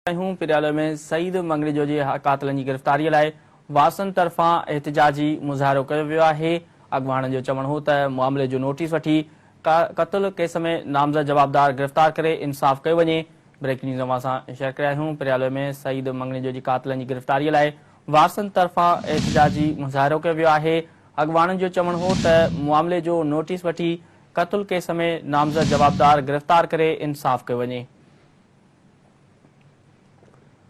पिरालो में सईद मंगरेजो जे कातिलनि जी गिरफ़्तारीअ लाइ वारसनि तरफ़ां एहतिजाजी मुज़ाहिरो कयो वियो आहे। अॻवाणनि जो चवणु हो त मामले जो नोटिस वठी क़त्ल केस में नामज़द जवाबदार गिरफ़्तार करे इंसाफ़ कयो वञे। ब्रेकिंग न्यूज़ अवां सां शेयर करिया आहियूं। पिरालो में सईद मंगरेजो जी कातिलनि जी गिरफ़्तारीअ लाइ वारसनि तरफ़ां एहतिजाजी मुज़ाहिरो कयो वियो आहे। अॻवाणनि जो चवणु हो त मामले जो नोटिस वठी क़त्ल केस में नामज़द जवाबदार गिरफ़्तार करे इंसाफ़ कयो वञे।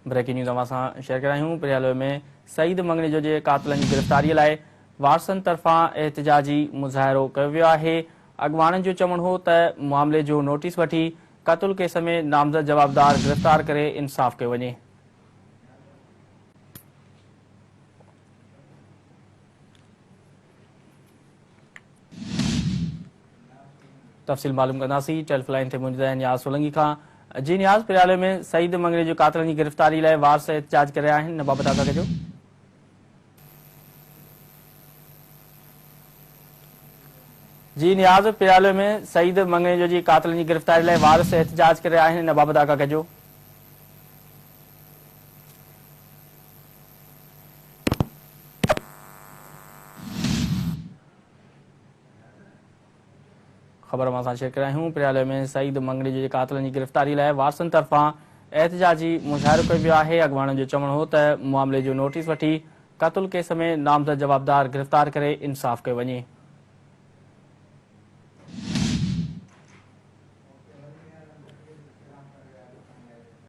ब्रेकिंग न्यूज़ अवां सां शेयर करिया आहियूं। पिरालो में सईद मंगरेजो जे कातिलनि जी गिरफ़्तारीअ लाइ वारसनि तरफ़ां एहतिजाजी मुज़ाहिरो कयो वियो आहे। अॻवाणनि जो चवणु हो त मामले जो नोटिस वठी क़त्ल केस में नामज़द जवाबदार गिरफ़्तार करे इंसाफ़ कयो वञे। तफ़सील मालूम कंदासीं। टेलीफोन लाइन ते मौजूद आहिनि नियाज़ सोलंकी खां। जी नियाज़, पिराले में सईद मंगरेजो कातिलनि जी गिरफ़्तारी लाइ वारस एहतिजाज करिया आहिनि, हिन बाबति आगाह कजो। जी नियाज़, पिराले में सईद मंगरेजो जी कातिलनि जी गिरफ़्तारी लाइ वारस एहतिजाज करिया आहिनि, हिन बाबति आगाह कजो। ख़बर अवां सां शेयर करिया आहियूं। पिराले में सईद मंगरेजो जे कातिलनि जी गिरफ़्तारी लाइ वारसनि तरफ़ां एहतिजाजी मुज़ाहिरो कयो वियो आहे। अॻवाणनि जो चवणु हो त मामले जो नोटिस वठी क़त्ल केस में नामज़द जवाबदार गिरफ़्तार करे इंसाफ़ कयो वञे।